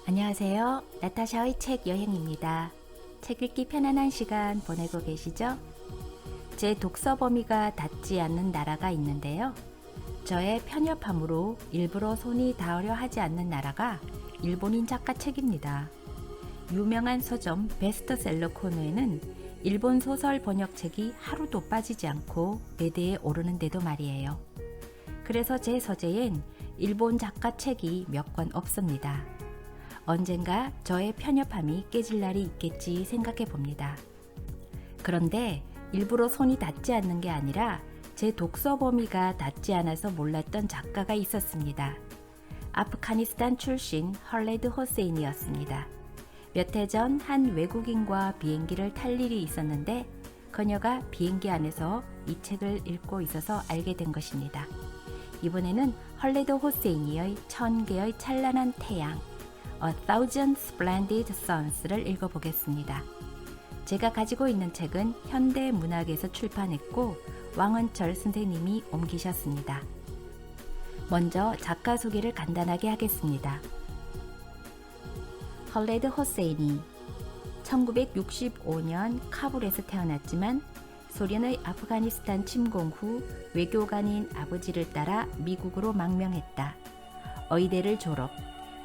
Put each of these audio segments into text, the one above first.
안녕하세요. 나타샤의 책 여행입니다. 책 읽기 편안한 시간 보내고 계시죠? 제 독서 범위가 닿지 않는 나라가 있는데요. 저의 편협함으로 일부러 손이 닿으려 하지 않는 나라가 일본인 작가 책입니다. 유명한 서점 베스트셀러 코너에는 일본 소설 번역책이 하루도 빠지지 않고 매대에 오르는데도 말이에요. 그래서 제 서재엔 일본 작가 책이 몇 권 없습니다. 언젠가 저의 편협함이 깨질 날이 있겠지 생각해 봅니다. 그런데 일부러 손이 닿지 않는 게 아니라 제 독서 범위가 닿지 않아서 몰랐던 작가가 있었습니다. 아프가니스탄 출신 헐레드 호세인이었습니다. 몇 해 전 한 외국인과 비행기를 탈 일이 있었는데 그녀가 비행기 안에서 이 책을 읽고 있어서 알게 된 것입니다. 이번에는 헐레드 호세인의 1000개의 찬란한 태양 A Thousand Splendid Suns를 읽어보겠습니다. 제가 가지고 있는 책은 현대문학에서 출판했고 왕은철 선생님이 옮기셨습니다. 먼저 작가 소개를 간단하게 하겠습니다. 헐레드 호세인이 1965년 카불에서 태어났지만 소련의 아프가니스탄 침공 후 외교관인 아버지를 따라 미국으로 망명했다. 의대를 졸업,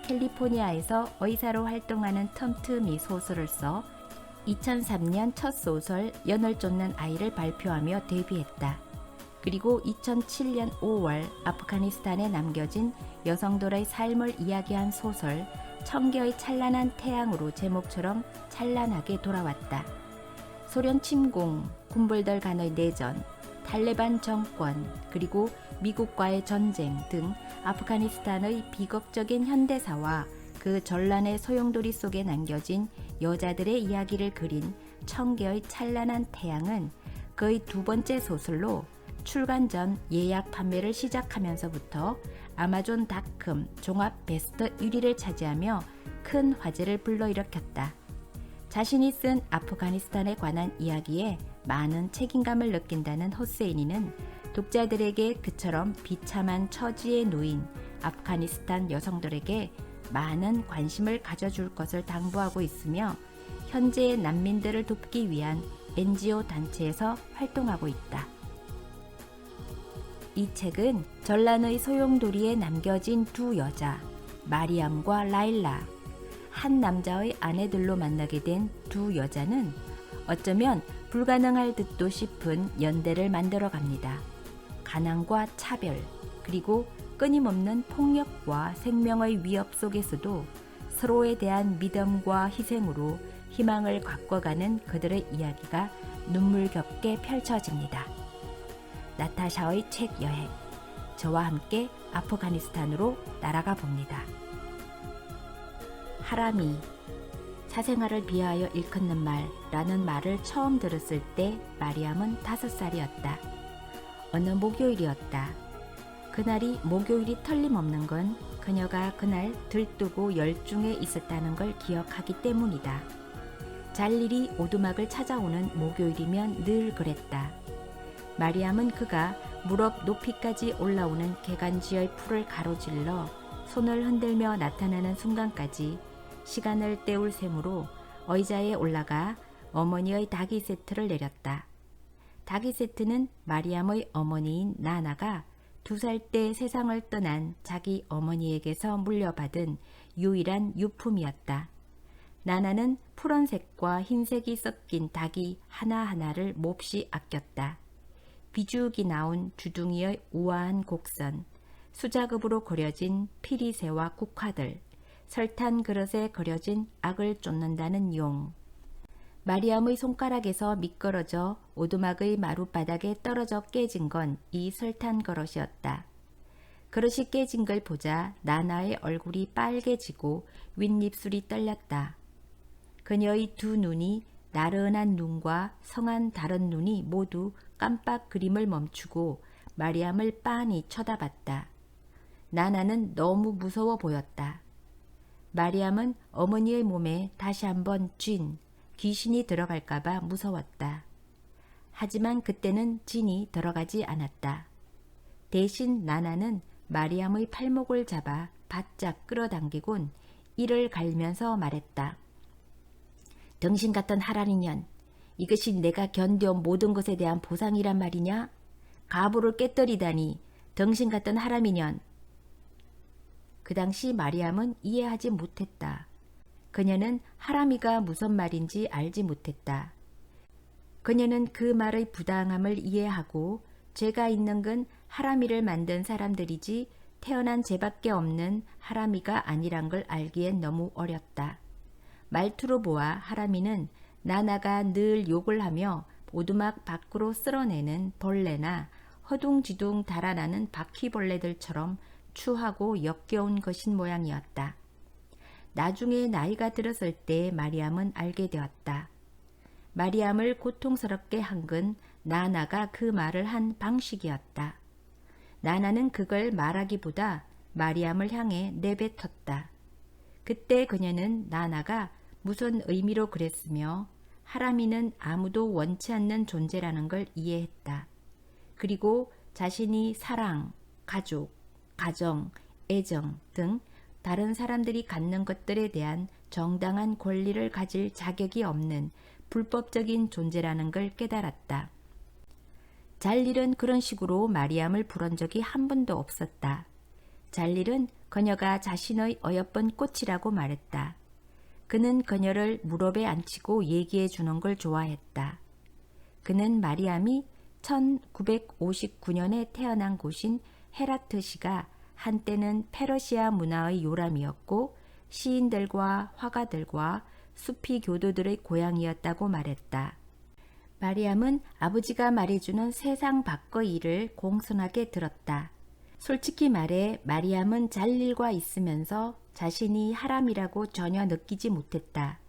캘리포니아에서 의사로 활동하는 틈틈이 소설을 써 2003년 첫 소설 연을 쫓는 아이를 발표하며 데뷔했다. 그리고 2007년 5월 아프가니스탄에 남겨진 여성들의 삶을 이야기한 소설 1000개의 찬란한 태양으로 제목처럼 찬란하게 돌아왔다. 소련 침공, 군불들 간의 내전, 탈레반 정권, 그리고 미국과의 전쟁 등 아프가니스탄의 비극적인 현대사와 그 전란의 소용돌이 속에 남겨진 여자들의 이야기를 그린 1000개의 찬란한 태양은 그의 두 번째 소설로 출간 전 예약 판매를 시작하면서부터 아마존닷컴 종합 베스트 1위를 차지하며 큰 화제를 불러일으켰다. 자신이 쓴 아프가니스탄에 관한 이야기에 많은 책임감을 느낀다는 호세인이는 독자들에게 그처럼 비참한 처지에 놓인 아프가니스탄 여성들에게 많은 관심을 가져줄 것을 당부하고 있으며 현재의 난민들을 돕기 위한 NGO 단체에서 활동하고 있다. 이 책은 전란의 소용돌이에 남겨진 두 여자, 마리암과 라일라, 한 남자의 아내들로 만나게 된 두 여자는 어쩌면 불가능할 듯도 싶은 연대를 만들어갑니다. 가난과 차별, 그리고 끊임없는 폭력과 생명의 위협 속에서도 서로에 대한 믿음과 희생으로 희망을 가꿔가는 그들의 이야기가 눈물겹게 펼쳐집니다. 나타샤의 책 여행, 저와 함께 아프가니스탄으로 날아가 봅니다. 하람이, 사생활을 비하여 일컫는 말라는 말을 처음 들었을 때 마리암은 5살이었다. 어느 목요일이었다. 그날이 목요일이 틀림없는 건 그녀가 그날 들뜨고 열중해 있었다는 걸 기억하기 때문이다. 잘 일이 오두막을 찾아오는 목요일이면 늘 그랬다. 마리암은 그가 무릎 높이까지 올라오는 개간지의 풀을 가로질러 손을 흔들며 나타나는 순간까지 시간을 때울 셈으로 의자에 올라가 어머니의 닭이 세트를 내렸다. 닭이 세트는 마리암의 어머니인 나나가 2살 때 세상을 떠난 자기 어머니에게서 물려받은 유일한 유품이었다. 나나는 푸른색과 흰색이 섞인 닭이 하나하나를 몹시 아꼈다. 비죽이 나온 주둥이의 우아한 곡선, 수작업으로 그려진 피리새와 국화들, 설탄 그릇에 그려진 악을 쫓는다는 용. 마리암의 손가락에서 미끄러져 오두막의 마룻바닥에 떨어져 깨진 건 이 설탄 그릇이었다. 그릇이 깨진 걸 보자 나나의 얼굴이 빨개지고 윗입술이 떨렸다. 그녀의 두 눈이 나른한 눈과 성한 다른 눈이 모두 깜빡 그림을 멈추고 마리암을 빤히 쳐다봤다. 나나는 너무 무서워 보였다. 마리암은 어머니의 몸에 다시 한번 귀신이 들어갈까봐 무서웠다. 하지만 그때는 진이 들어가지 않았다. 대신 나나는 마리암의 팔목을 잡아 바짝 끌어당기곤 이를 갈면서 말했다. 등신 같은 하라리년, 이것이 내가 견뎌온 모든 것에 대한 보상이란 말이냐? 가부를 깨뜨리다니 등신 같은 하라미년. 그 당시 마리암은 이해하지 못했다. 그녀는 하라미가 무슨 말인지 알지 못했다. 그녀는 그 말의 부당함을 이해하고 죄가 있는 건 하라미를 만든 사람들이지 태어난 죄밖에 없는 하라미가 아니란 걸 알기엔 너무 어렸다. 말투로 보아 하라미는 나나가 늘 욕을 하며 오두막 밖으로 쓸어내는 벌레나 허둥지둥 달아나는 바퀴벌레들처럼 추하고 역겨운 것인 모양이었다. 나중에 나이가 들었을 때 마리암은 알게 되었다. 마리암을 고통스럽게 한 건 나나가 그 말을 한 방식이었다. 나나는 그걸 말하기보다 마리암을 향해 내뱉었다. 그때 그녀는 나나가 무슨 의미로 그랬으며 하라미는 아무도 원치 않는 존재라는 걸 이해했다. 그리고 자신이 사랑, 가족, 가정, 애정 등 다른 사람들이 갖는 것들에 대한 정당한 권리를 가질 자격이 없는 불법적인 존재라는 걸 깨달았다. 잘릴은 그런 식으로 마리암을 부른 적이 한 번도 없었다. 잘릴은 그녀가 자신의 어여쁜 꽃이라고 말했다. 그는 그녀를 무릎에 앉히고 얘기해 주는 걸 좋아했다. 그는 마리암이 1959년에 태어난 곳인 헤라트시가 한때는 페르시아 문화의 요람이었고 시인들과 화가들과 수피 교도들의 고향이었다고 말했다. 마리암은 아버지가 말해주는 세상 밖의 일을 공손하게 들었다. 솔직히 말해 마리암은 잘릴과 있으면서 자신이 하람이라고 전혀 느끼지 못했다.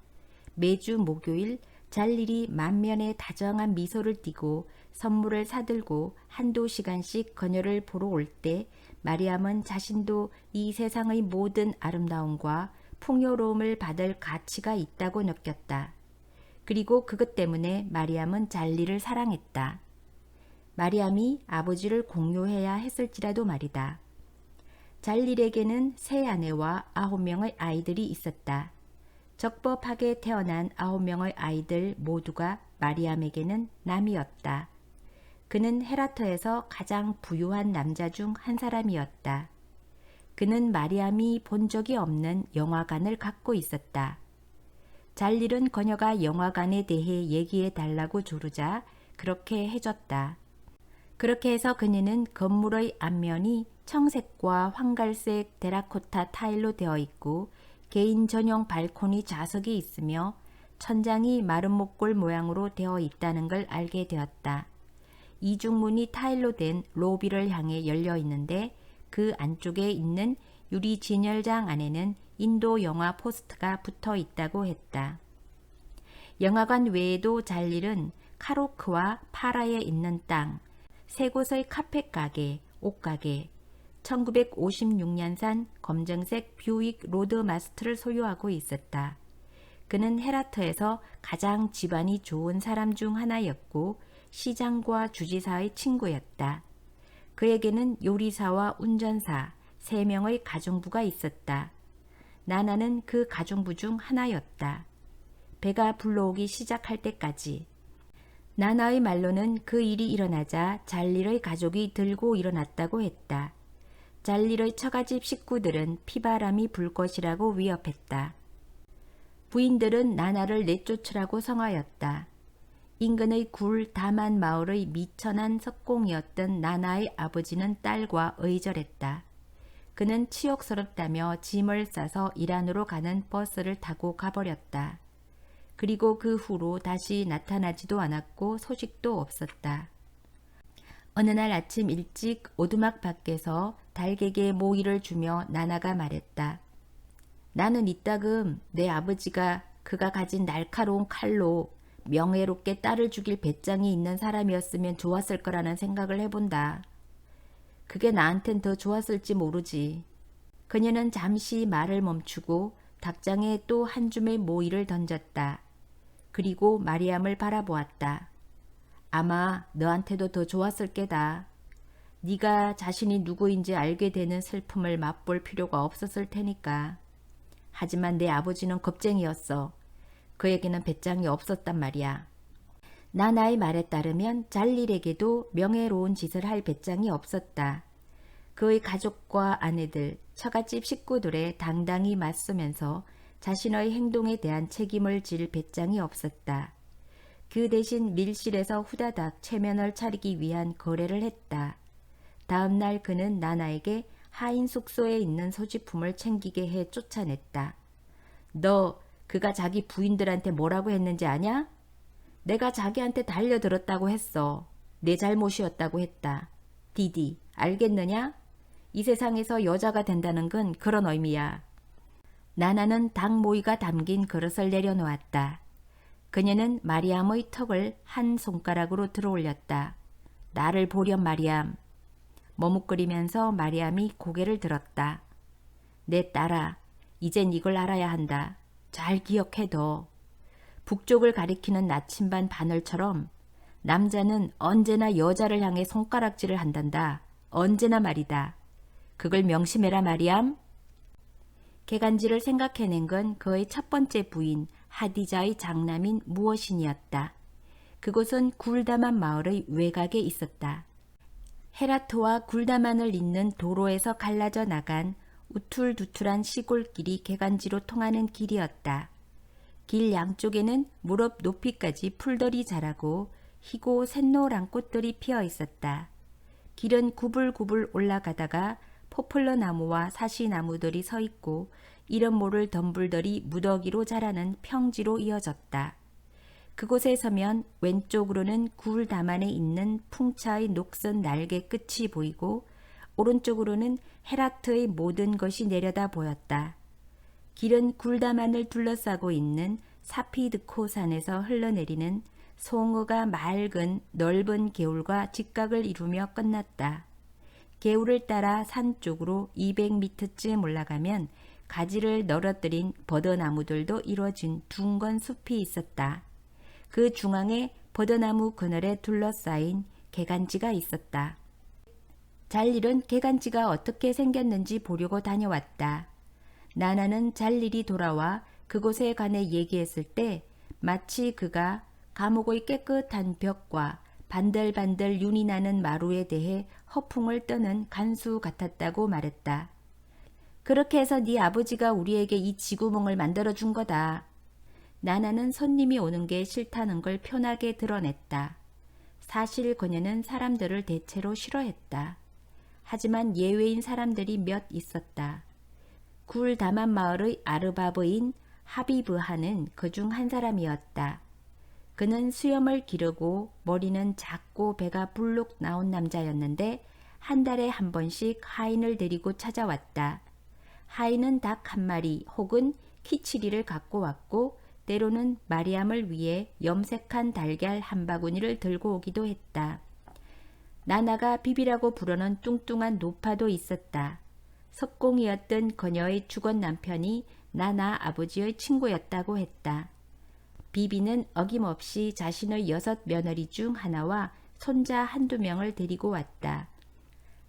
매주 목요일 잘릴이 만면에 다정한 미소를 띠고 선물을 사들고 한두 시간씩 그녀를 보러 올 때 마리암은 자신도 이 세상의 모든 아름다움과 풍요로움을 받을 가치가 있다고 느꼈다. 그리고 그것 때문에 마리암은 잘릴을 사랑했다. 마리암이 아버지를 공유해야 했을지라도 말이다. 잘릴에게는 세 아내와 9명의 아이들이 있었다. 적법하게 태어난 9명의 아이들 모두가 마리암에게는 남이었다. 그는 헤라터에서 가장 부유한 남자 중 한 사람이었다. 그는 마리암이 본 적이 없는 영화관을 갖고 있었다. 잘릴은 그녀가 영화관에 대해 얘기해 달라고 조르자 그렇게 해줬다. 그렇게 해서 그녀는 건물의 앞면이 청색과 황갈색 테라코타 타일로 되어 있고 개인 전용 발코니 좌석이 있으며 천장이 마른 목골 모양으로 되어 있다는 걸 알게 되었다. 이중문이 타일로 된 로비를 향해 열려 있는데 그 안쪽에 있는 유리 진열장 안에는 인도 영화 포스터가 붙어 있다고 했다. 영화관 외에도 잘릴은 카로크와 파라에 있는 땅, 세 곳의 카펫 가게, 옷가게, 1956년산 검정색 뷰익 로드마스터를 소유하고 있었다. 그는 헤라트에서 가장 집안이 좋은 사람 중 하나였고 시장과 주지사의 친구였다. 그에게는 요리사와 운전사, 3명의 가정부가 있었다. 나나는 그 가정부 중 하나였다. 배가 불러오기 시작할 때까지. 나나의 말로는 그 일이 일어나자 잘릴의 가족이 들고 일어났다고 했다. 잘릴의 처가집 식구들은 피바람이 불 것이라고 위협했다. 부인들은 나나를 내쫓으라고 성하였다. 인근의 굴 다만 마을의 미천한 석공이었던 나나의 아버지는 딸과 의절했다. 그는 치욕스럽다며 짐을 싸서 이란으로 가는 버스를 타고 가버렸다. 그리고 그 후로 다시 나타나지도 않았고 소식도 없었다. 어느 날 아침 일찍 오두막 밖에서 달객에 모이를 주며 나나가 말했다. 나는 이따금 내 아버지가 그가 가진 날카로운 칼로 명예롭게 딸을 죽일 배짱이 있는 사람이었으면 좋았을 거라는 생각을 해본다. 그게 나한텐 더 좋았을지 모르지. 그녀는 잠시 말을 멈추고 닭장에 또 한 줌의 모이를 던졌다. 그리고 마리암을 바라보았다. 아마 너한테도 더 좋았을 게다. 네가 자신이 누구인지 알게 되는 슬픔을 맛볼 필요가 없었을 테니까. 하지만 내 아버지는 겁쟁이였어. 그에게는 배짱이 없었단 말이야. 나나의 말에 따르면 잘릴에게도 명예로운 짓을 할 배짱이 없었다. 그의 가족과 아내들, 처갓집 식구들에 당당히 맞서면서 자신의 행동에 대한 책임을 질 배짱이 없었다. 그 대신 밀실에서 후다닥 체면을 차리기 위한 거래를 했다. 다음 날 그는 나나에게 하인 숙소에 있는 소지품을 챙기게 해 쫓아냈다. 너 그가 자기 부인들한테 뭐라고 했는지 아냐? 내가 자기한테 달려들었다고 했어. 내 잘못이었다고 했다. 디디, 알겠느냐? 이 세상에서 여자가 된다는 건 그런 의미야. 나나는 닭 모이가 담긴 그릇을 내려놓았다. 그녀는 마리암의 턱을 한 손가락으로 들어올렸다. 나를 보렴 마리암. 머뭇거리면서 마리암이 고개를 들었다. 내 딸아, 이젠 이걸 알아야 한다. 잘 기억해둬. 북쪽을 가리키는 나침반 바늘처럼 남자는 언제나 여자를 향해 손가락질을 한단다. 언제나 말이다. 그걸 명심해라 마리암. 개간지를 생각해낸 건 그의 첫 번째 부인 하디자의 장남인 무엇인이었다. 그곳은 굴다만 마을의 외곽에 있었다. 헤라트와 굴다만을 잇는 도로에서 갈라져 나간 우툴두툴한 시골길이 개간지로 통하는 길이었다. 길 양쪽에는 무릎 높이까지 풀들이 자라고 희고 샛노란 꽃들이 피어 있었다. 길은 구불구불 올라가다가 포플러 나무와 사시나무들이 서 있고 이름 모를 덤불들이 무더기로 자라는 평지로 이어졌다. 그곳에 서면 왼쪽으로는 굴 다만에 있는 풍차의 녹슨 날개 끝이 보이고 오른쪽으로는 헤라트의 모든 것이 내려다 보였다. 길은 굴다만을 둘러싸고 있는 사피드코 산에서 흘러내리는 송어가 맑은 넓은 개울과 직각을 이루며 끝났다. 개울을 따라 산 쪽으로 200m쯤 올라가면 가지를 널어뜨린 버더나무들도 이루어진 둥근 숲이 있었다. 그 중앙에 버더나무 그늘에 둘러싸인 개간지가 있었다. 잘릴은 개간지가 어떻게 생겼는지 보려고 다녀왔다. 나나는 잘릴이 돌아와 그곳에 관해 얘기했을 때 마치 그가 감옥의 깨끗한 벽과 반들반들 윤이 나는 마루에 대해 허풍을 떠는 간수 같았다고 말했다. 그렇게 해서 네 아버지가 우리에게 이 지구멍을 만들어준 거다. 나나는 손님이 오는 게 싫다는 걸 편하게 드러냈다. 사실 그녀는 사람들을 대체로 싫어했다. 하지만 예외인 사람들이 몇 있었다. 굴 다만 마을의 아르바브인 하비브하는 그중 한 사람이었다. 그는 수염을 기르고 머리는 작고 배가 불룩 나온 남자였는데 한 달에 한 번씩 하인을 데리고 찾아왔다. 하인은 닭 한 마리 혹은 키치리를 갖고 왔고 때로는 마리암을 위해 염색한 달걀 한 바구니를 들고 오기도 했다. 나나가 비비라고 부르는 뚱뚱한 노파도 있었다. 석공이었던 그녀의 죽은 남편이 나나 아버지의 친구였다고 했다. 비비는 어김없이 자신의 6 며느리 중 하나와 손자 한두 명을 데리고 왔다.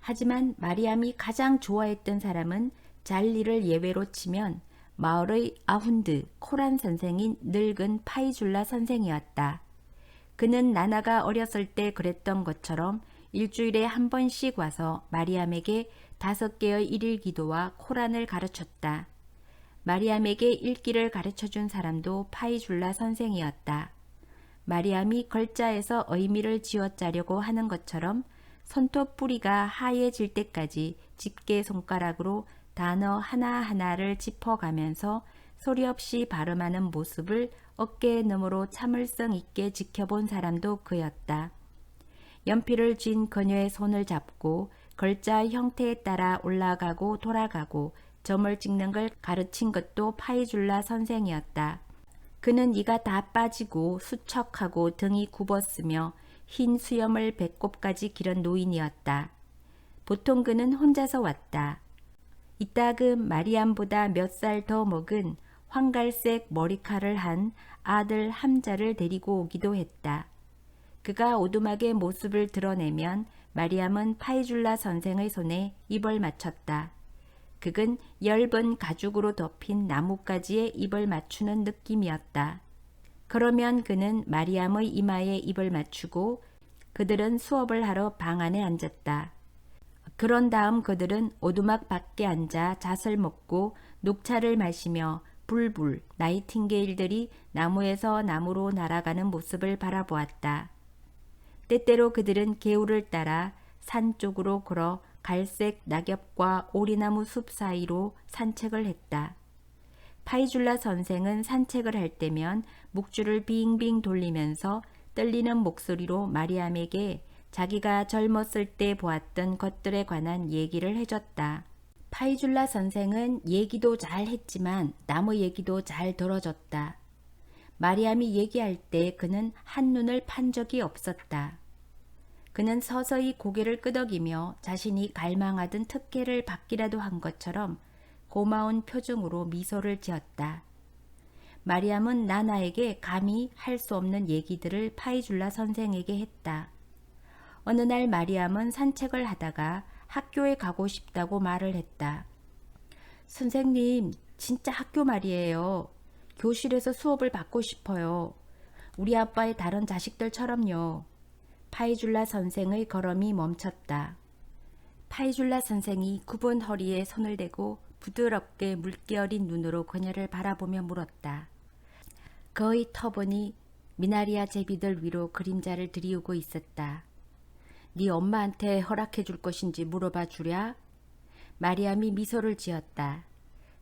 하지만 마리암이 가장 좋아했던 사람은 잘리를 예외로 치면 마을의 아훈드 코란 선생인 늙은 파이줄라 선생이었다. 그는 나나가 어렸을 때 그랬던 것처럼 일주일에 한 번씩 와서 마리암에게 5개의 일일 기도와 코란을 가르쳤다. 마리암에게 읽기를 가르쳐준 사람도 파이줄라 선생이었다. 마리암이 글자에서 의미를 지어짜려고 하는 것처럼 손톱 뿌리가 하얘질 때까지 집게 손가락으로 단어 하나하나를 짚어가면서 소리 없이 발음하는 모습을 어깨 너머로 참을성 있게 지켜본 사람도 그였다. 연필을 쥔 그녀의 손을 잡고 글자의 형태에 따라 올라가고 돌아가고 점을 찍는 걸 가르친 것도 파이줄라 선생이었다. 그는 이가 다 빠지고 수척하고 등이 굽었으며 흰 수염을 배꼽까지 기른 노인이었다. 보통 그는 혼자서 왔다. 이따금 마리암보다 몇 살 더 먹은 황갈색 머리칼을 한 아들 함자를 데리고 오기도 했다. 그가 오두막의 모습을 드러내면 마리암은 파이줄라 선생의 손에 입을 맞췄다. 그건 엷은 가죽으로 덮인 나뭇가지에 입을 맞추는 느낌이었다. 그러면 그는 마리암의 이마에 입을 맞추고 그들은 수업을 하러 방 안에 앉았다. 그런 다음 그들은 오두막 밖에 앉아 잣을 먹고 녹차를 마시며 불불 나이팅게일들이 나무에서 나무로 날아가는 모습을 바라보았다. 때때로 그들은 개울을 따라 산 쪽으로 걸어 갈색 낙엽과 오리나무 숲 사이로 산책을 했다. 파이줄라 선생은 산책을 할 때면 묵주를 빙빙 돌리면서 떨리는 목소리로 마리암에게 자기가 젊었을 때 보았던 것들에 관한 얘기를 해줬다. 파이줄라 선생은 얘기도 잘 했지만 나무 얘기도 잘 들어줬다. 마리암이 얘기할 때 그는 한눈을 판 적이 없었다. 그는 서서히 고개를 끄덕이며 자신이 갈망하던 특혜를 받기라도 한 것처럼 고마운 표정으로 미소를 지었다. 마리암은 나나에게 감히 할 수 없는 얘기들을 파이줄라 선생에게 했다. 어느 날 마리암은 산책을 하다가 학교에 가고 싶다고 말을 했다. 선생님, 진짜 학교 말이에요. 교실에서 수업을 받고 싶어요. 우리 아빠의 다른 자식들처럼요. 파이줄라 선생의 걸음이 멈췄다. 파이줄라 선생이 굽은 허리에 손을 대고 부드럽게 물결인 눈으로 그녀를 바라보며 물었다. 그의 터번이 미나리아 제비들 위로 그림자를 들이우고 있었다. 네 엄마한테 허락해 줄 것인지 물어봐 주랴? 마리암이 미소를 지었다.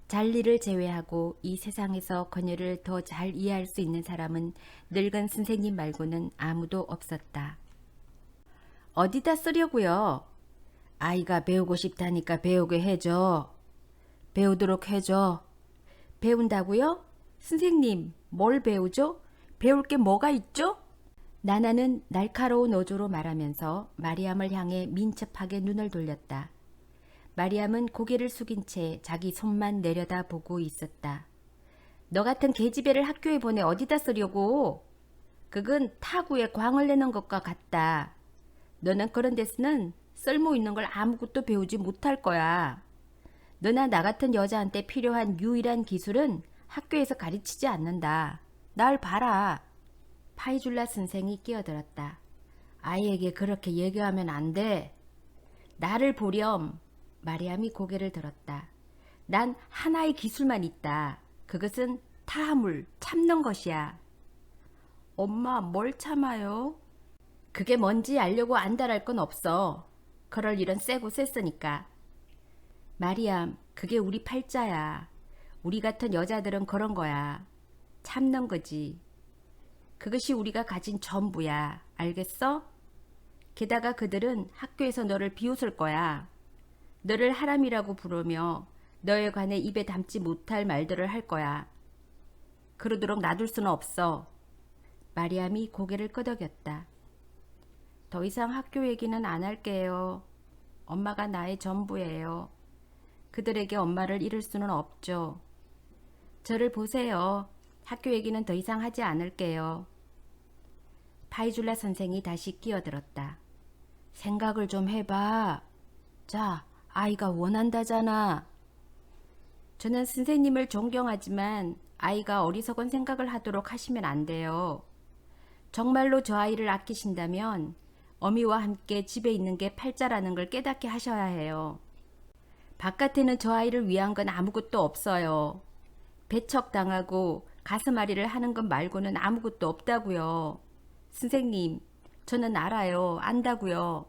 잘리를 제외하고 이 세상에서 그녀를 더 잘 이해할 수 있는 사람은 늙은 선생님 말고는 아무도 없었다. 어디다 쓰려고요? 아이가 배우고 싶다니까 배우게 해줘. 배우도록 해줘. 배운다고요? 선생님, 뭘 배우죠? 배울 게 뭐가 있죠? 나나는 날카로운 어조로 말하면서 마리암을 향해 민첩하게 눈을 돌렸다. 마리암은 고개를 숙인 채 자기 손만 내려다보고 있었다. 너 같은 계집애를 학교에 보내 어디다 쓰려고? 그건 타구에 광을 내는 것과 같다. 너는 그런 데서는 쓸모 있는 걸 아무것도 배우지 못할 거야. 너나 나 같은 여자한테 필요한 유일한 기술은 학교에서 가르치지 않는다. 날 봐라. 파이줄라 선생이 끼어들었다. 아이에게 그렇게 얘기하면 안 돼. 나를 보렴. 마리암이 고개를 들었다. 난 하나의 기술만 있다. 그것은 타함을 참는 것이야. 엄마, 뭘 참아요? 그게 뭔지 알려고 안달할 건 없어. 그럴 일은 쎄고 쎄으니까. 마리암, 그게 우리 팔자야. 우리 같은 여자들은 그런 거야. 참는 거지. 그것이 우리가 가진 전부야. 알겠어? 게다가 그들은 학교에서 너를 비웃을 거야. 너를 하람이라고 부르며 너에 관해 입에 담지 못할 말들을 할 거야. 그러도록 놔둘 수는 없어. 마리암이 고개를 끄덕였다. 더 이상 학교 얘기는 안 할게요. 엄마가 나의 전부예요. 그들에게 엄마를 잃을 수는 없죠. 저를 보세요. 학교 얘기는 더 이상 하지 않을게요. 파이줄라 선생이 다시 끼어들었다. 생각을 좀 해봐. 자, 아이가 원한다잖아. 저는 선생님을 존경하지만 아이가 어리석은 생각을 하도록 하시면 안 돼요. 정말로 저 아이를 아끼신다면 어미와 함께 집에 있는 게 팔자라는 걸 깨닫게 하셔야 해요. 바깥에는 저 아이를 위한 건 아무것도 없어요. 배척당하고 가슴앓이를 하는 것 말고는 아무것도 없다고요. 선생님, 저는 알아요. 안다고요.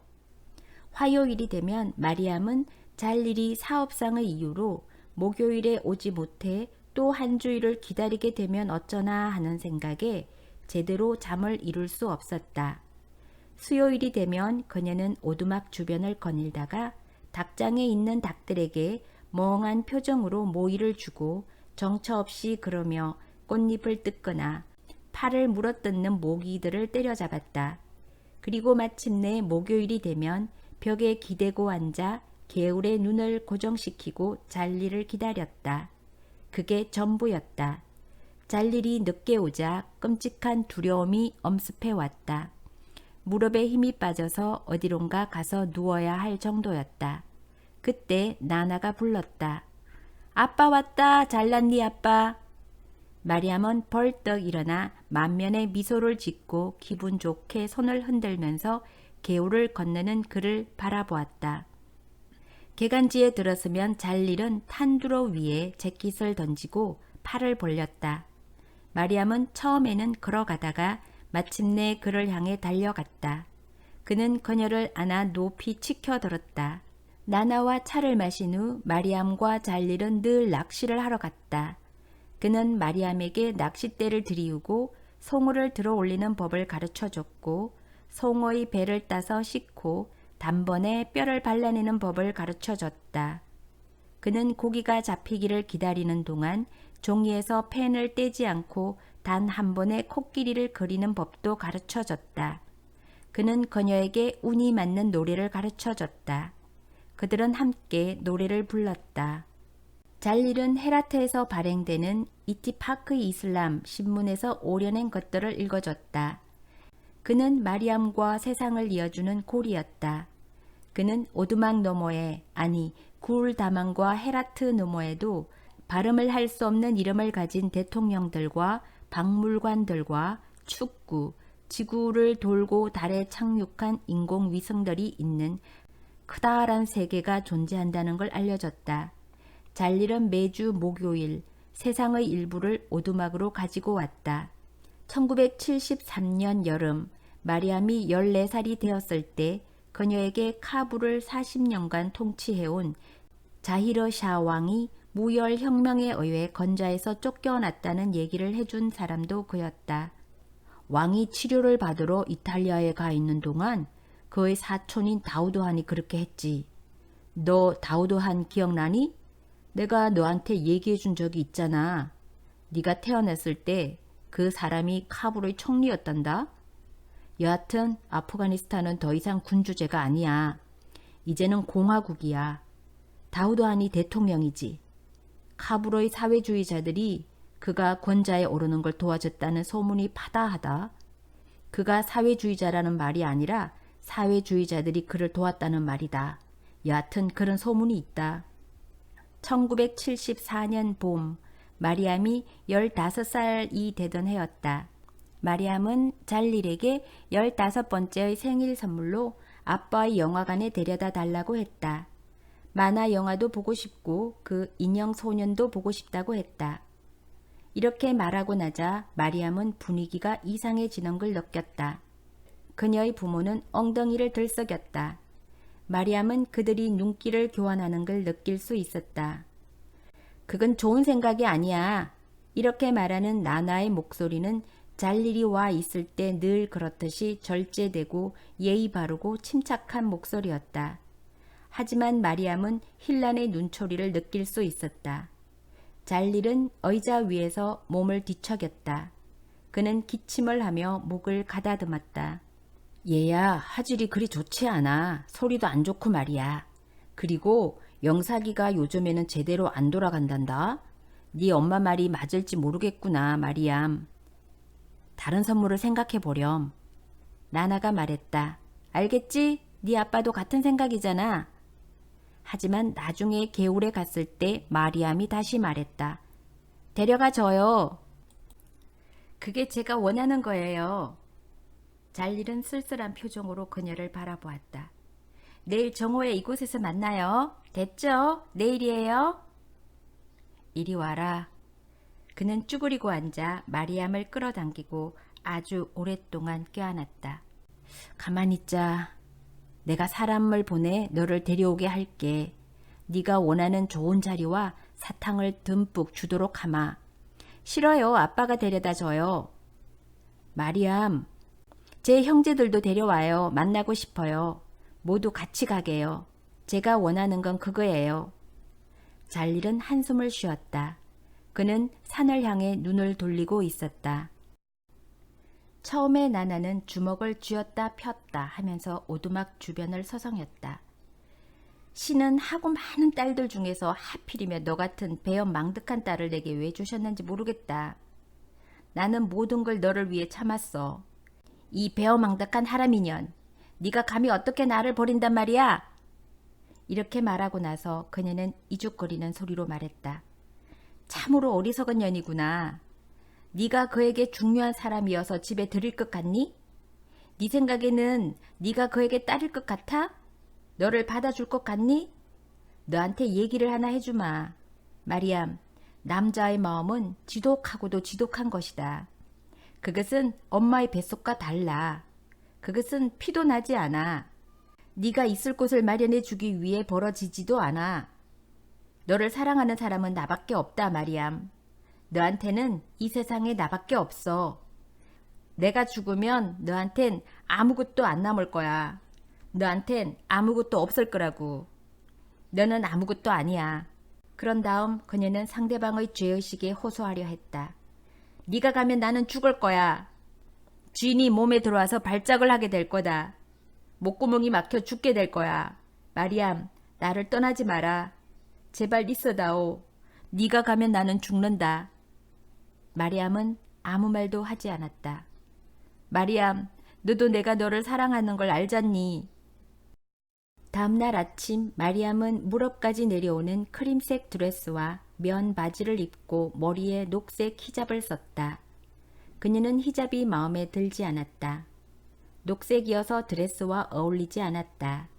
화요일이 되면 마리암은 잘일이 사업상의 이유로 목요일에 오지 못해 또 한 주일을 기다리게 되면 어쩌나 하는 생각에 제대로 잠을 이룰 수 없었다. 수요일이 되면 그녀는 오두막 주변을 거닐다가 닭장에 있는 닭들에게 멍한 표정으로 모이를 주고 정처 없이 그러며 꽃잎을 뜯거나 팔을 물어뜯는 모기들을 때려잡았다. 그리고 마침내 목요일이 되면 벽에 기대고 앉아 개울에 눈을 고정시키고 잘리를 기다렸다. 그게 전부였다. 잘일이 늦게 오자 끔찍한 두려움이 엄습해 왔다. 무릎에 힘이 빠져서 어디론가 가서 누워야 할 정도였다. 그때 나나가 불렀다. 아빠 왔다. 잘난 네 아빠. 마리암은 벌떡 일어나 만면에 미소를 짓고 기분 좋게 손을 흔들면서 개울을 건너는 그를 바라보았다. 개간지에 들었으면 잘일은 탄두로 위에 재킷을 던지고 팔을 벌렸다. 마리암은 처음에는 걸어가다가 마침내 그를 향해 달려갔다. 그는 그녀를 안아 높이 치켜들었다. 나나와 차를 마신 후 마리암과 잘일은 늘 낚시를 하러 갔다. 그는 마리암에게 낚싯대를 들이우고 송어를 들어 올리는 법을 가르쳐줬고 송어의 배를 따서 씻고 단번에 뼈를 발라내는 법을 가르쳐줬다. 그는 고기가 잡히기를 기다리는 동안 종이에서 펜을 떼지 않고 단 한 번에 코끼리를 그리는 법도 가르쳐줬다. 그는 그녀에게 운이 맞는 노래를 가르쳐줬다. 그들은 함께 노래를 불렀다. 잘일은 헤라트에서 발행되는 이티파크 이슬람 신문에서 오려낸 것들을 읽어줬다. 그는 마리암과 세상을 이어주는 고리였다. 그는 오두막 너머에, 아니 구울다만과 헤라트 너머에도 발음을 할 수 없는 이름을 가진 대통령들과 박물관들과 축구, 지구를 돌고 달에 착륙한 인공위성들이 있는 크다란 세계가 존재한다는 걸 알려줬다. 잘일은 매주 목요일 세상의 일부를 오두막으로 가지고 왔다. 1973년 여름 마리암이 14살이 되었을 때 그녀에게 카불을 40년간 통치해온 자히르 샤 왕이 무혈혁명에 의해 건자에서 쫓겨났다는 얘기를 해준 사람도 그였다. 왕이 치료를 받으러 이탈리아에 가 있는 동안 그의 사촌인 다우드한이 그렇게 했지. 너 다우드한 기억나니? 내가 너한테 얘기해 준 적이 있잖아. 네가 태어났을 때 그 사람이 카불의 총리였단다. 여하튼 아프가니스탄은 더 이상 군주제가 아니야. 이제는 공화국이야. 다우드한이 대통령이지. 카불의 사회주의자들이 그가 권좌에 오르는 걸 도와줬다는 소문이 파다하다. 그가 사회주의자라는 말이 아니라 사회주의자들이 그를 도왔다는 말이다. 여하튼 그런 소문이 있다. 1974년 봄 마리암이 15살이 되던 해였다. 마리암은 잘일에게 15번째의 생일 선물로 아빠의 영화관에 데려다 달라고 했다. 만화 영화도 보고 싶고 그 인형 소년도 보고 싶다고 했다. 이렇게 말하고 나자 마리암은 분위기가 이상해지는 걸 느꼈다. 그녀의 부모는 엉덩이를 들썩였다. 마리암은 그들이 눈길을 교환하는 걸 느낄 수 있었다. 그건 좋은 생각이 아니야. 이렇게 말하는 나나의 목소리는 잘일이 와 있을 때 늘 그렇듯이 절제되고 예의 바르고 침착한 목소리였다. 하지만 마리암은 힐란의 눈초리를 느낄 수 있었다. 잘일은 의자 위에서 몸을 뒤척였다. 그는 기침을 하며 목을 가다듬었다. 얘야, 화질이 그리 좋지 않아. 소리도 안 좋고 말이야. 그리고 영사기가 요즘에는 제대로 안 돌아간단다. 네 엄마 말이 맞을지 모르겠구나, 마리암. 다른 선물을 생각해 보렴. 나나가 말했다. 알겠지? 네 아빠도 같은 생각이잖아. 하지만 나중에 개울에 갔을 때 마리암이 다시 말했다. 데려가 줘요. 그게 제가 원하는 거예요. 잘일은 쓸쓸한 표정으로 그녀를 바라보았다. 내일 정오에 이곳에서 만나요. 됐죠? 내일이에요. 이리 와라. 그는 쭈그리고 앉아 마리암을 끌어당기고 아주 오랫동안 껴안았다. 가만히 있자. 내가 사람을 보내 너를 데려오게 할게. 네가 원하는 좋은 자리와 사탕을 듬뿍 주도록 하마. 싫어요. 아빠가 데려다 줘요. 마리암, 제 형제들도 데려와요. 만나고 싶어요. 모두 같이 가게요. 제가 원하는 건 그거예요. 잘일은 한숨을 쉬었다. 그는 산을 향해 눈을 돌리고 있었다. 처음에 나나는 주먹을 쥐었다 폈다 하면서 오두막 주변을 서성였다. 신은 하고 많은 딸들 중에서 하필이면 너 같은 배은망덕한 딸을 내게 왜 주셨는지 모르겠다. 나는 모든 걸 너를 위해 참았어. 이 배은망덕한 하라미년. 네가 감히 어떻게 나를 버린단 말이야? 이렇게 말하고 나서 그녀는 이죽거리는 소리로 말했다. 참으로 어리석은 년이구나. 네가 그에게 중요한 사람이어서 집에 들일 것 같니? 네 생각에는 네가 그에게 딸일 것 같아? 너를 받아줄 것 같니? 너한테 얘기를 하나 해주마. 마리암, 남자의 마음은 지독하고도 지독한 것이다. 그것은 엄마의 뱃속과 달라. 그것은 피도 나지 않아. 네가 있을 곳을 마련해 주기 위해 벌어지지도 않아. 너를 사랑하는 사람은 나밖에 없다, 마리암. 너한테는 이 세상에 나밖에 없어. 내가 죽으면 너한텐 아무것도 안 남을 거야. 너한텐 아무것도 없을 거라고. 너는 아무것도 아니야. 그런 다음 그녀는 상대방의 죄의식에 호소하려 했다. 네가 가면 나는 죽을 거야. 쥐니 몸에 들어와서 발작을 하게 될 거다. 목구멍이 막혀 죽게 될 거야. 마리암, 나를 떠나지 마라. 제발 있어다오. 네가 가면 나는 죽는다. 마리암은 아무 말도 하지 않았다. 마리암, 너도 내가 너를 사랑하는 걸 알잖니? 다음날 아침 마리암은 무릎까지 내려오는 크림색 드레스와 면 바지를 입고 머리에 녹색 히잡을 썼다. 그녀는 히잡이 마음에 들지 않았다. 녹색이어서 드레스와 어울리지 않았다.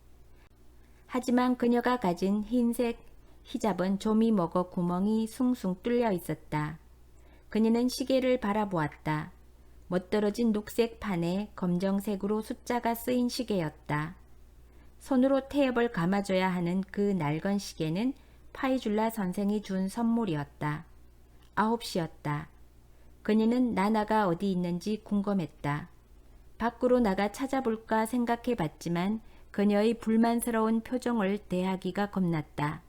하지만 그녀가 가진 흰색 히잡은 좀이 먹어 구멍이 숭숭 뚫려 있었다. 그녀는 시계를 바라보았다. 멋들어진 녹색 판에 검정색으로 숫자가 쓰인 시계였다. 손으로 태엽을 감아줘야 하는 그 낡은 시계는 파이줄라 선생이 준 선물이었다. 9시였다. 그녀는 나나가 어디 있는지 궁금했다. 밖으로 나가 찾아볼까 생각해 봤지만 그녀의 불만스러운 표정을 대하기가 겁났다.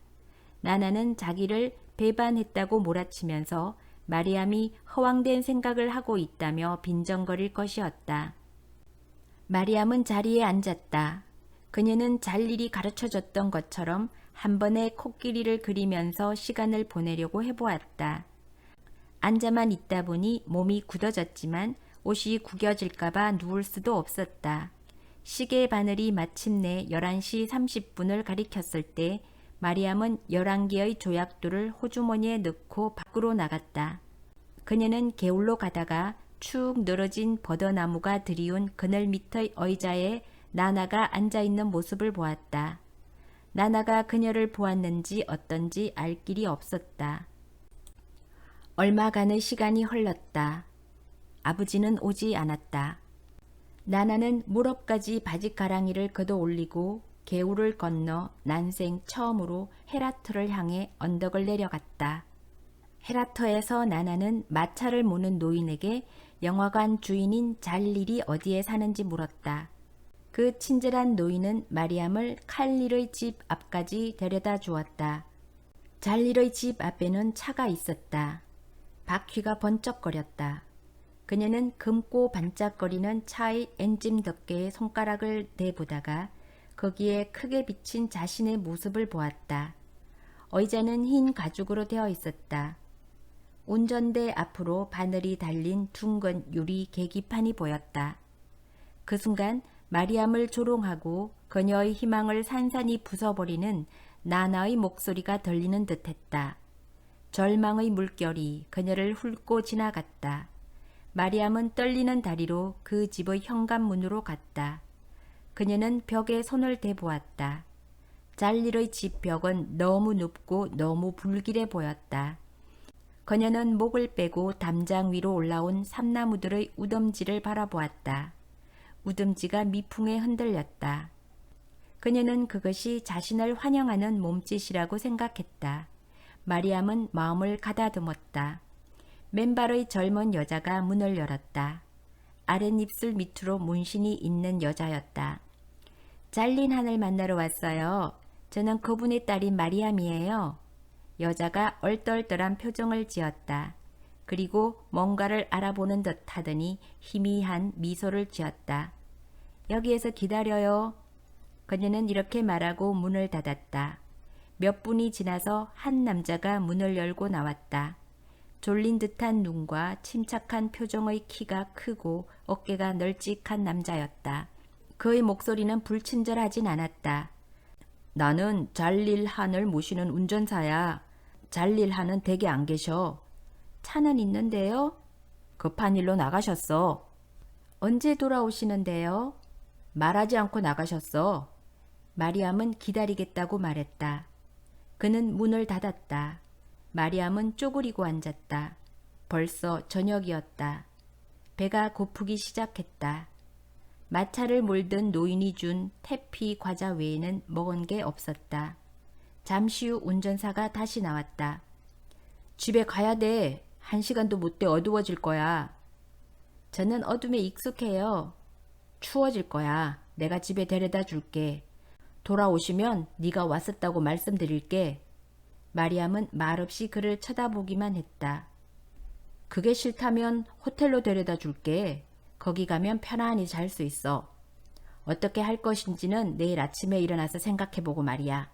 나나는 자기를 배반했다고 몰아치면서 마리암이 허황된 생각을 하고 있다며 빈정거릴 것이었다. 마리암은 자리에 앉았다. 그녀는 잘일이 가르쳐줬던 것처럼 한 번에 코끼리를 그리면서 시간을 보내려고 해보았다. 앉아만 있다 보니 몸이 굳어졌지만 옷이 구겨질까봐 누울 수도 없었다. 시계 바늘이 마침내 11시 30분을 가리켰을 때 마리암은 11개의 조약돌을 호주머니에 넣고 밖으로 나갔다. 그녀는 개울로 가다가 축 늘어진 버더나무가 들이운 그늘 밑의 의자에 나나가 앉아있는 모습을 보았다. 나나가 그녀를 보았는지 어떤지 알 길이 없었다. 얼마간의 시간이 흘렀다. 아버지는 오지 않았다. 나나는 무릎까지 바지가랑이를 걷어 올리고 개울을 건너 난생 처음으로 헤라트를 향해 언덕을 내려갔다. 헤라트에서 나나는 마차를 모는 노인에게 영화관 주인인 잘릴이 어디에 사는지 물었다. 그 친절한 노인은 마리암을 칼릴의 집 앞까지 데려다 주었다. 잘릴의 집 앞에는 차가 있었다. 바퀴가 번쩍거렸다. 그녀는 금고 반짝거리는 차의 엔진 덮개에 손가락을 대보다가 거기에 크게 비친 자신의 모습을 보았다. 의자는 흰 가죽으로 되어 있었다. 운전대 앞으로 바늘이 달린 둥근 유리 계기판이 보였다. 그 순간 마리암을 조롱하고 그녀의 희망을 산산이 부숴버리는 나나의 목소리가 들리는 듯했다. 절망의 물결이 그녀를 훑고 지나갔다. 마리암은 떨리는 다리로 그 집의 현관문으로 갔다. 그녀는 벽에 손을 대보았다. 잘릴의 집 벽은 너무 높고 너무 불길해 보였다. 그녀는 목을 빼고 담장 위로 올라온 삼나무들의 우덤지를 바라보았다. 우덤지가 미풍에 흔들렸다. 그녀는 그것이 자신을 환영하는 몸짓이라고 생각했다. 마리암은 마음을 가다듬었다. 맨발의 젊은 여자가 문을 열었다. 아랫입술 밑으로 문신이 있는 여자였다. 잘린 한을 만나러 왔어요. 저는 그분의 딸인 마리암이에요. 여자가 얼떨떨한 표정을 지었다. 그리고 뭔가를 알아보는 듯 하더니 희미한 미소를 지었다. 여기에서 기다려요. 그녀는 이렇게 말하고 문을 닫았다. 몇 분이 지나서 한 남자가 문을 열고 나왔다. 졸린 듯한 눈과 침착한 표정의 키가 크고 어깨가 널찍한 남자였다. 그의 목소리는 불친절하진 않았다. 나는 잘릴한을 모시는 운전사야. 잘릴한은 댁에 안 계셔. 차는 있는데요. 급한 일로 나가셨어. 언제 돌아오시는데요? 말하지 않고 나가셨어. 마리암은 기다리겠다고 말했다. 그는 문을 닫았다. 마리암은 쪼그리고 앉았다. 벌써 저녁이었다. 배가 고프기 시작했다. 마차를 몰던 노인이 준 태피 과자 외에는 먹은 게 없었다. 잠시 후 운전사가 다시 나왔다. 집에 가야 돼. 1시간도 못 돼. 어두워질 거야. 저는 어둠에 익숙해요. 추워질 거야. 내가 집에 데려다 줄게. 돌아오시면 네가 왔었다고 말씀드릴게. 마리암은 말없이 그를 쳐다보기만 했다. 그게 싫다면 호텔로 데려다 줄게. 거기 가면 편안히 잘 수 있어. 어떻게 할 것인지는 내일 아침에 일어나서 생각해보고 말이야.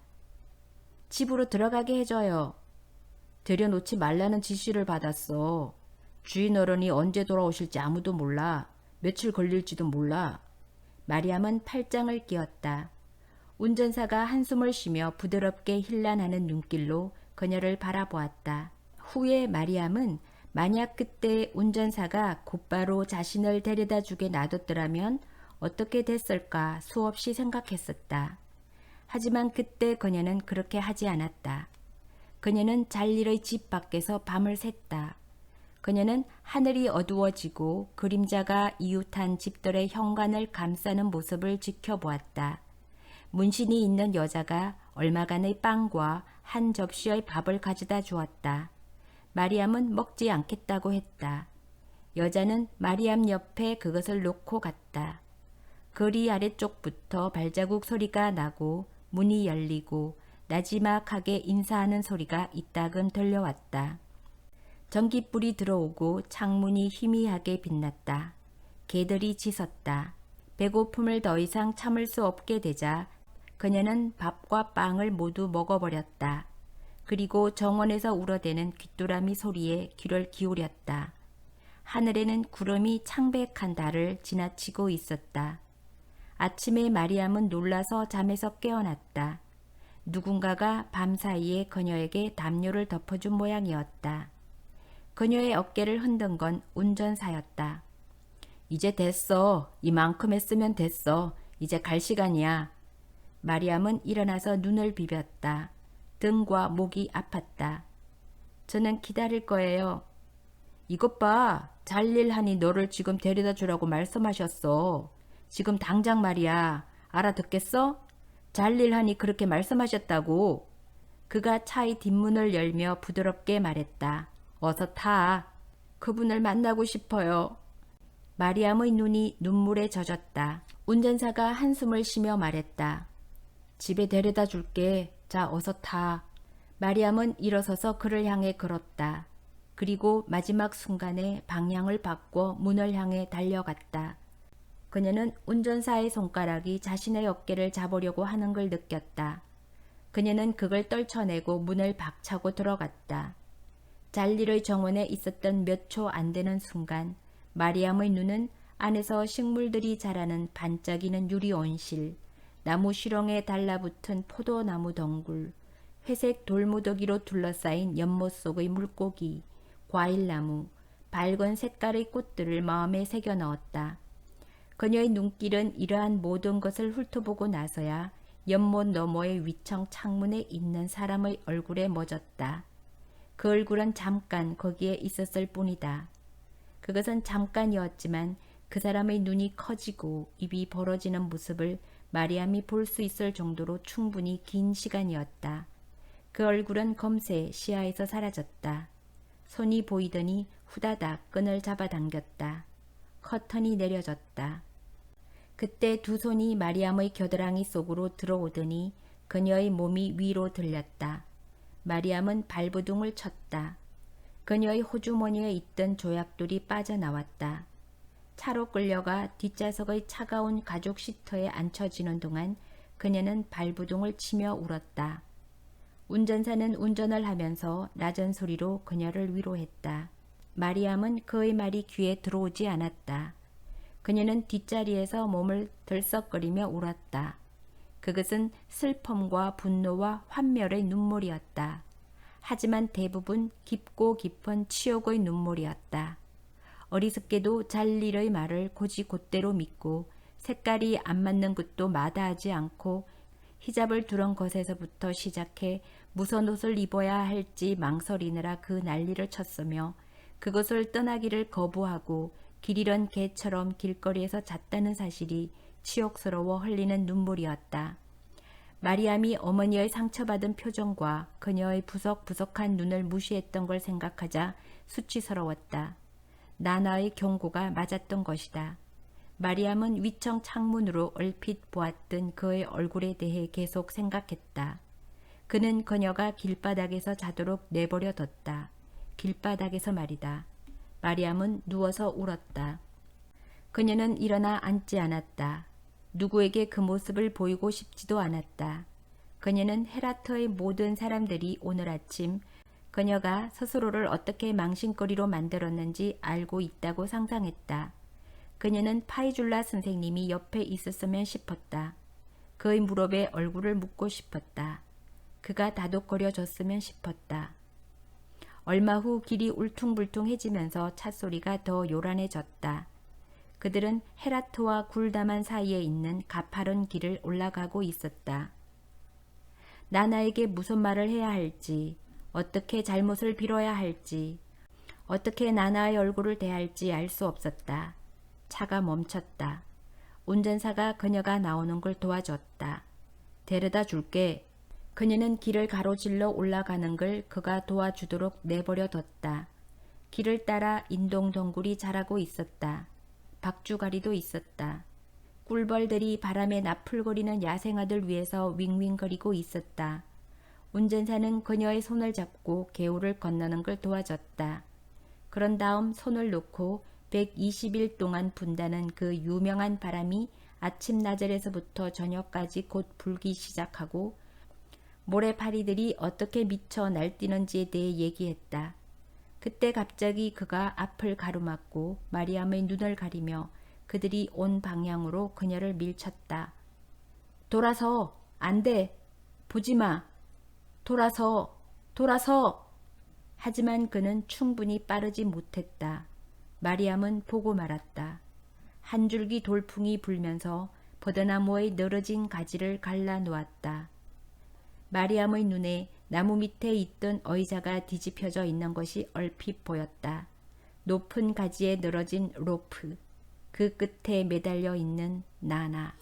집으로 들어가게 해줘요. 들여놓지 말라는 지시를 받았어. 주인 어른이 언제 돌아오실지 아무도 몰라. 며칠 걸릴지도 몰라. 마리암은 팔짱을 끼웠다. 운전사가 한숨을 쉬며 부드럽게 힐난하는 눈길로 그녀를 바라보았다. 후에 마리암은 만약 그때 운전사가 곧바로 자신을 데려다 주게 놔뒀더라면 어떻게 됐을까 수없이 생각했었다. 하지만 그때 그녀는 그렇게 하지 않았다. 그녀는 잘릴의 집 밖에서 밤을 샜다. 그녀는 하늘이 어두워지고 그림자가 이웃한 집들의 현관을 감싸는 모습을 지켜보았다. 문신이 있는 여자가 얼마간의 빵과 한 접시의 밥을 가져다 주었다. 마리암은 먹지 않겠다고 했다. 여자는 마리암 옆에 그것을 놓고 갔다. 거리 아래쪽부터 발자국 소리가 나고 문이 열리고 나지막하게 인사하는 소리가 이따금 들려왔다. 전깃불이 들어오고 창문이 희미하게 빛났다. 개들이 짖었다. 배고픔을 더 이상 참을 수 없게 되자 그녀는 밥과 빵을 모두 먹어버렸다. 그리고 정원에서 울어대는 귀뚜라미 소리에 귀를 기울였다. 하늘에는 구름이 창백한 달을 지나치고 있었다. 아침에 마리암은 놀라서 잠에서 깨어났다. 누군가가 밤사이에 그녀에게 담요를 덮어준 모양이었다. 그녀의 어깨를 흔든 건 운전사였다. 이제 됐어. 이만큼 했으면 됐어. 이제 갈 시간이야. 마리암은 일어나서 눈을 비볐다. 등과 목이 아팠다. 저는 기다릴 거예요. 이것 봐. 잘릴하니 너를 지금 데려다 주라고 말씀하셨어. 지금 당장 말이야. 알아듣겠어? 잘릴하니 그렇게 말씀하셨다고. 그가 차의 뒷문을 열며 부드럽게 말했다. 어서 타. 그분을 만나고 싶어요. 마리암의 눈이 눈물에 젖었다. 운전사가 한숨을 쉬며 말했다. 집에 데려다 줄게. 자, 어서 타. 마리암은 일어서서 그를 향해 걸었다. 그리고 마지막 순간에 방향을 바꿔 문을 향해 달려갔다. 그녀는 운전사의 손가락이 자신의 어깨를 잡으려고 하는 걸 느꼈다. 그녀는 그걸 떨쳐내고 문을 박차고 들어갔다. 잘릴의 정원에 있었던 몇 초 안 되는 순간 마리암의 눈은 안에서 식물들이 자라는 반짝이는 유리 온실, 나무 시렁에 달라붙은 포도나무 덩굴, 회색 돌무더기로 둘러싸인 연못 속의 물고기, 과일나무, 밝은 색깔의 꽃들을 마음에 새겨 넣었다. 그녀의 눈길은 이러한 모든 것을 훑어보고 나서야 연못 너머의 위청 창문에 있는 사람의 얼굴에 멎었다. 그 얼굴은 잠깐 거기에 있었을 뿐이다. 그것은 잠깐이었지만 그 사람의 눈이 커지고 입이 벌어지는 모습을 마리암이 볼 수 있을 정도로 충분히 긴 시간이었다. 그 얼굴은 검새 시야에서 사라졌다. 손이 보이더니 후다닥 끈을 잡아당겼다. 커튼이 내려졌다. 그때 두 손이 마리암의 겨드랑이 속으로 들어오더니 그녀의 몸이 위로 들렸다. 마리암은 발버둥을 쳤다. 그녀의 호주머니에 있던 조약돌이 빠져나왔다. 차로 끌려가 뒷좌석의 차가운 가죽 시트에 앉혀지는 동안 그녀는 발부둥을 치며 울었다. 운전사는 운전을 하면서 낮은 소리로 그녀를 위로했다. 마리암은 그의 말이 귀에 들어오지 않았다. 그녀는 뒷자리에서 몸을 들썩거리며 울었다. 그것은 슬픔과 분노와 환멸의 눈물이었다. 하지만 대부분 깊고 깊은 치욕의 눈물이었다. 어리석게도 잘릴의 말을 곧이곧대로 믿고 색깔이 안 맞는 것도 마다하지 않고 히잡을 두른 것에서부터 시작해 무슨 옷을 입어야 할지 망설이느라 그 난리를 쳤으며 그것을 떠나기를 거부하고 길 잃은 개처럼 길거리에서 잤다는 사실이 치욕스러워 흘리는 눈물이었다. 마리암이 어머니의 상처받은 표정과 그녀의 부석부석한 눈을 무시했던 걸 생각하자 수치스러웠다. 나나의 경고가 맞았던 것이다. 마리암은 위청 창문으로 얼핏 보았던 그의 얼굴에 대해 계속 생각했다. 그는 그녀가 길바닥에서 자도록 내버려 뒀다. 길바닥에서 말이다. 마리암은 누워서 울었다. 그녀는 일어나 앉지 않았다. 누구에게 그 모습을 보이고 싶지도 않았다. 그녀는 헤라터의 모든 사람들이 오늘 아침 그녀가 스스로를 어떻게 망신거리로 만들었는지 알고 있다고 상상했다. 그녀는 파이줄라 선생님이 옆에 있었으면 싶었다. 그의 무릎에 얼굴을 묻고 싶었다. 그가 다독거려줬으면 싶었다. 얼마 후 길이 울퉁불퉁해지면서 찻소리가 더 요란해졌다. 그들은 헤라트와 굴다만 사이에 있는 가파른 길을 올라가고 있었다. 나나에게 무슨 말을 해야 할지, 어떻게 잘못을 빌어야 할지, 어떻게 나나의 얼굴을 대할지 알 수 없었다. 차가 멈췄다. 운전사가 그녀가 나오는 걸 도와줬다. 데려다 줄게. 그녀는 길을 가로질러 올라가는 걸 그가 도와주도록 내버려 뒀다. 길을 따라 인동덩굴이 자라고 있었다. 박주가리도 있었다. 꿀벌들이 바람에 나풀거리는 야생아들 위에서 윙윙거리고 있었다. 운전사는 그녀의 손을 잡고 개울을 건너는 걸 도와줬다. 그런 다음 손을 놓고 120일 동안 분다는 그 유명한 바람이 아침 나절에서부터 저녁까지 곧 불기 시작하고 모래파리들이 어떻게 미쳐 날뛰는지에 대해 얘기했다. 그때 갑자기 그가 앞을 가로막고 마리암의 눈을 가리며 그들이 온 방향으로 그녀를 밀쳤다. 돌아서! 안 돼! 보지마! 돌아서! 돌아서! 하지만 그는 충분히 빠르지 못했다. 마리암은 보고 말았다. 한 줄기 돌풍이 불면서 버드나무의 늘어진 가지를 갈라 놓았다. 마리암의 눈에 나무 밑에 있던 의자가 뒤집혀져 있는 것이 얼핏 보였다. 높은 가지에 늘어진 로프, 그 끝에 매달려 있는 나나.